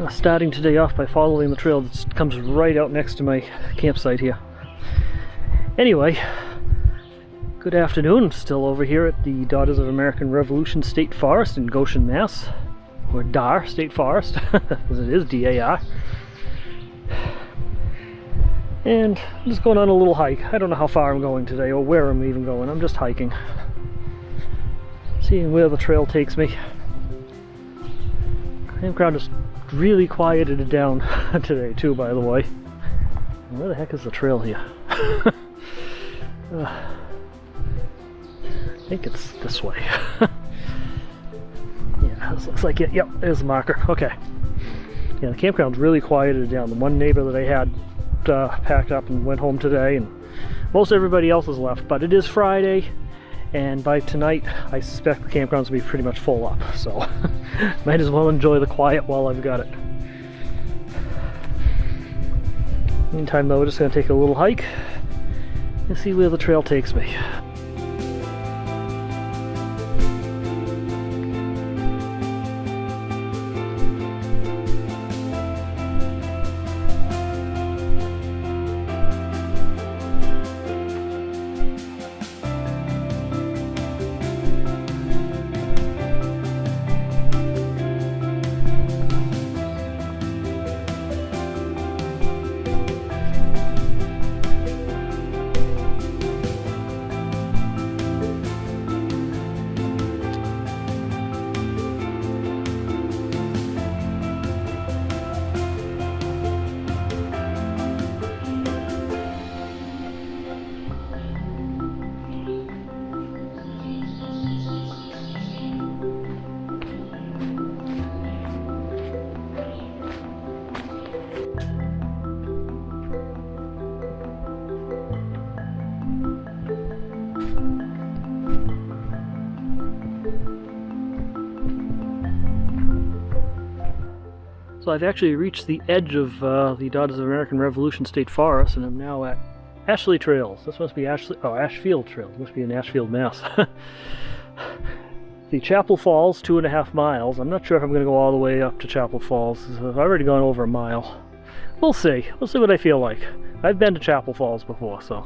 Starting today off by following the trail that comes right out next to my campsite here. Anyway, good afternoon. I'm still over here at the Daughters of American Revolution State Forest in Goshen, Mass. Or DAR State Forest, as it is, DAR. And I'm just going on a little hike. I don't know how far I'm going today or where I'm even going. I'm just hiking. Seeing where the trail takes me. Campground has really quieted it down today too, by the way. Where the heck is the trail here? I think it's this way. Yeah, this looks like it. Yep, there's the marker. Okay. Yeah, the campground's really quieted it down. The one neighbor that I had packed up and went home today, and most everybody else has left, but it is Friday, and by tonight I suspect the campground's will be pretty much full up, so might as well enjoy the quiet while I've got it. Meantime though, we're just going to take a little hike and see where the trail takes me. So I've actually reached the edge of the Daughters of American Revolution State Forest, and I'm now at Ashley Trails. This must be Ashfield Trail. It must be in Ashfield, Mass. The Chapel Falls, 2.5 miles. I'm not sure if I'm going to go all the way up to Chapel Falls. I've already gone over a mile. We'll see. We'll see what I feel like. I've been to Chapel Falls before, so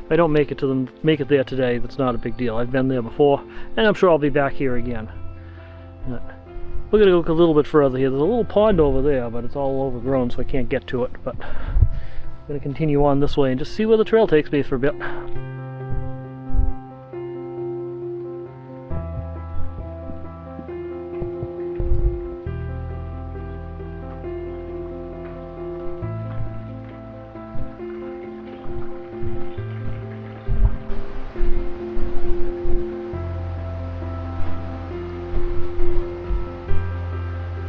if I don't make it there today, that's not a big deal. I've been there before, and I'm sure I'll be back here again. We're going to go a little bit further here. There's a little pond over there, but it's all overgrown, so I can't get to it. But I'm going to continue on this way and just see where the trail takes me for a bit.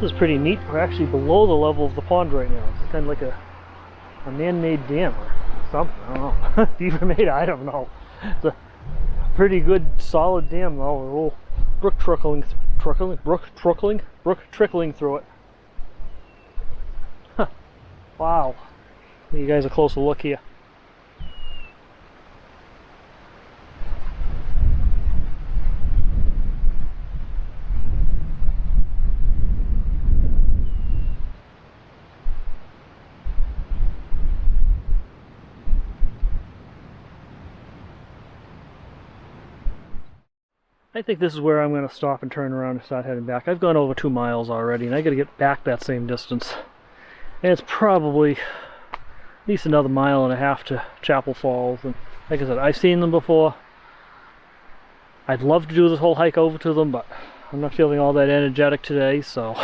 This is pretty neat. We're actually below the level of the pond right now. It's kind of like a man-made dam or something. I don't know. Beaver-made? I don't know. It's a pretty good, solid dam though. A little brook trickling through it. Huh. Wow. Give you guys a closer look here. I think this is where I'm going to stop and turn around and start heading back. I've gone over 2 miles already, and I got to get back that same distance. And it's probably at least another 1.5 miles to Chapel Falls. And like I said, I've seen them before. I'd love to do this whole hike over to them, but I'm not feeling all that energetic today, so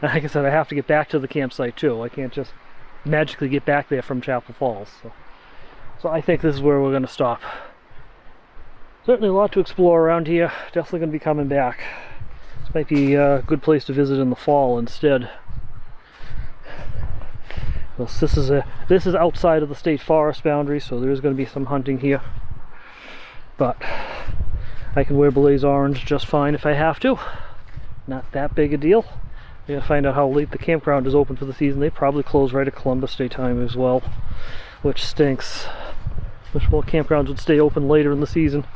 like I said, I have to get back to the campsite too. I can't just magically get back there from Chapel Falls. So I think this is where we're going to stop. Certainly a lot to explore around here. Definitely going to be coming back. This might be a good place to visit in the fall instead. Well, this is outside of the state forest boundary, so there is going to be some hunting here. But I can wear blaze orange just fine if I have to. Not that big a deal. We gotta find out how late the campground is open for the season. They probably close right at Columbus Day time as well, which stinks. Wish more campgrounds would stay open later in the season.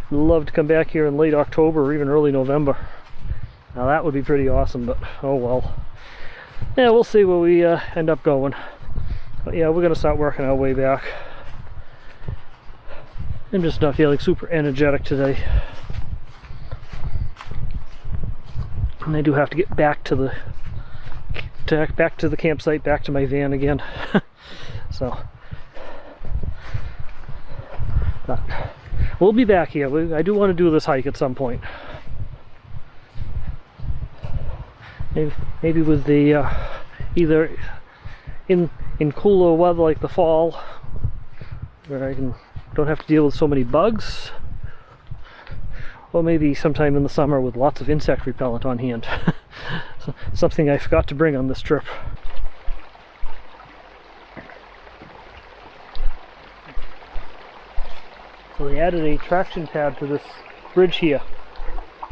I'd love to come back here in late October or even early November. Now that would be pretty awesome, but oh well. yeah, we'll see where we end up going. But yeah, we're gonna start working our way back. I'm just not feeling super energetic today. And I do have to get back to the campsite, back to my van again. So but we'll be back here. I do want to do this hike at some point. Maybe with the either in cooler weather like the fall, where I don't have to deal with so many bugs, or maybe sometime in the summer with lots of insect repellent on hand. So, something I forgot to bring on this trip. So they added a traction pad to this bridge here.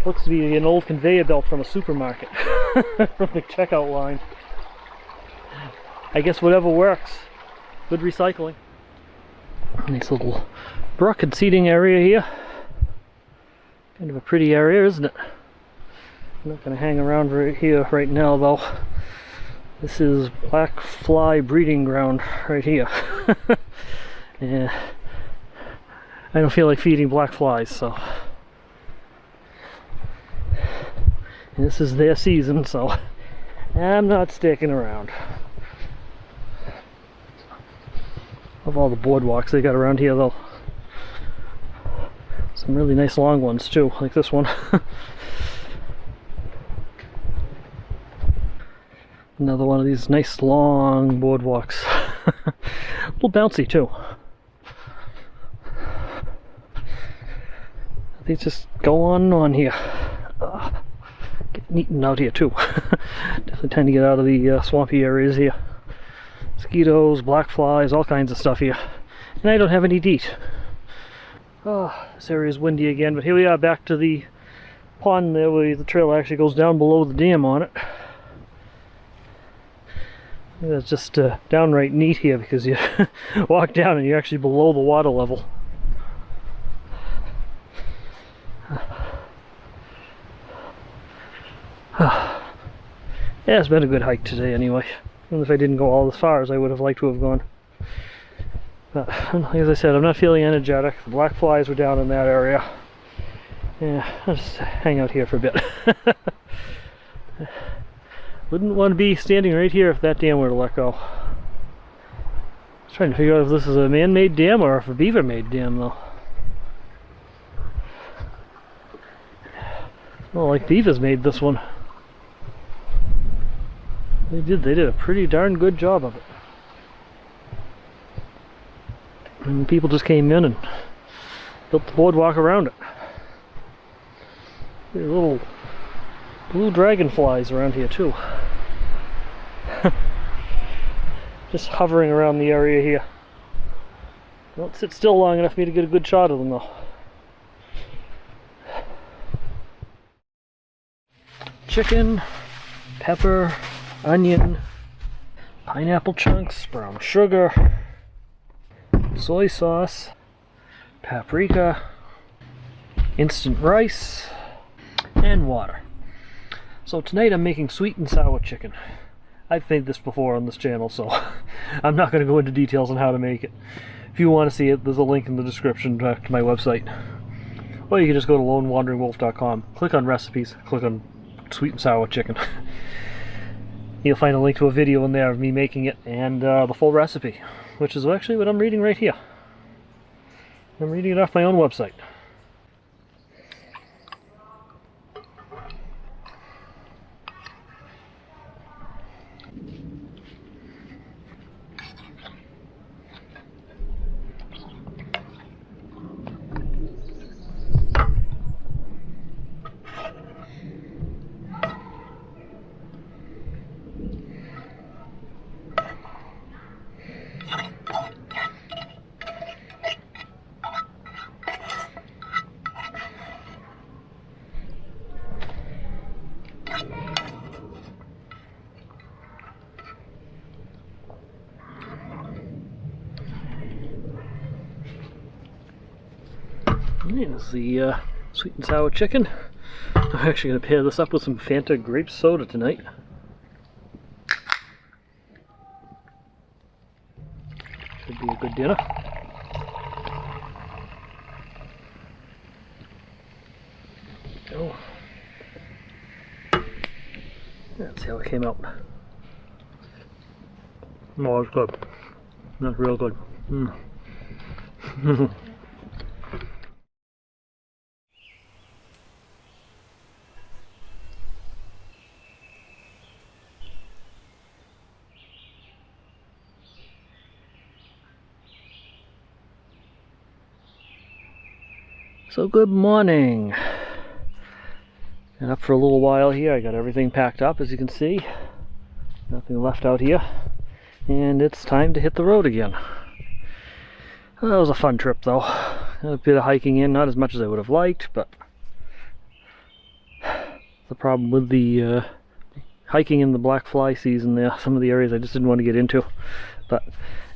Looks to be an old conveyor belt from a supermarket. From the checkout line. I guess whatever works. Good recycling. Nice little brook and seating area here. Kind of a pretty area, isn't it? I'm not going to hang around right here right now though. This is black fly breeding ground right here. Yeah. I don't feel like feeding black flies, so. And this is their season, so I'm not sticking around. Of all the boardwalks they got around here though. Some really nice long ones too, like this one. Another one of these nice long boardwalks. A little bouncy too. They just go on and on here. Getting eaten out here too. Definitely trying to get out of the swampy areas here. Mosquitoes, black flies, all kinds of stuff here. And I don't have any DEET. Oh, this area is windy again, but here we are back to the pond there where the trail actually goes down below the dam on it. That's just downright neat here because you walk down and you're actually below the water level. Yeah, it's been a good hike today anyway. Even if I didn't go all as far as I would have liked to have gone. But as I said, I'm not feeling energetic. The black flies were down in that area. Yeah, I'll just hang out here for a bit. Wouldn't want to be standing right here if that dam were to let go. I was trying to figure out if this is a man-made dam or if a beaver-made dam though. Well, like beavers made this one. They did a pretty darn good job of it. And people just came in and built the boardwalk around it. There are little blue dragonflies around here too. Just hovering around the area here. Don't sit still long enough for me to get a good shot of them though. Chicken, pepper, onion, pineapple chunks, brown sugar, soy sauce, paprika, instant rice, and water. So tonight I'm making sweet and sour chicken. I've made this before on this channel, so I'm not going to go into details on how to make it. If you want to see it, there's a link in the description to my website. Or you can just go to lonewanderingwolf.com, click on recipes, click on sweet and sour chicken. You'll find a link to a video in there of me making it and the full recipe, which is actually what I'm reading right here. I'm reading it off my own website. Here's the sweet and sour chicken. I'm actually going to pair this up with some Fanta grape soda tonight. a good dinner. Oh. Let's see how it came out. Oh, it's good. That's real good. So good morning. Been up for a little while here. I got everything packed up, as you can see. Nothing left out here. And it's time to hit the road again. That was a fun trip though. A bit of hiking in, not as much as I would have liked, but the problem with the hiking in the black fly season there, some of the areas I just didn't want to get into. But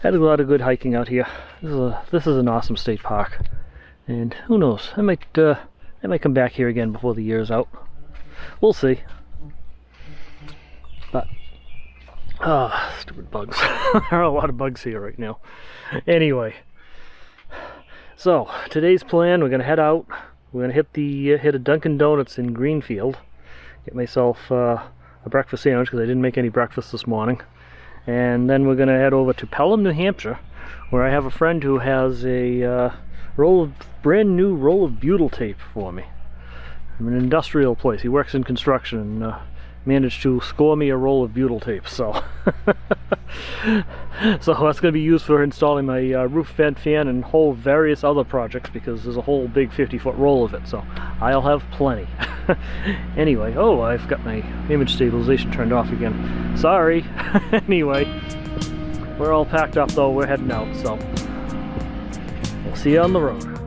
had a lot of good hiking out here. This is an awesome state park. And who knows, I might come back here again before the year's out. We'll see. But stupid bugs. There are a lot of bugs here right now. Anyway, so today's plan, we're gonna head out. We're gonna hit a Dunkin' Donuts in Greenfield. Get myself a breakfast sandwich because I didn't make any breakfast this morning. And then we're gonna head over to Pelham, New Hampshire, where I have a friend who has a brand new roll of butyl tape for me. I'm an industrial place. He works in construction and managed to score me a roll of butyl tape. So, so that's going to be used for installing my roof vent fan and whole various other projects because there's a whole big 50-foot roll of it. So I'll have plenty. Anyway, oh, I've got my image stabilization turned off again. Sorry. Anyway, we're all packed up though. We're heading out. So. We'll see you on the road.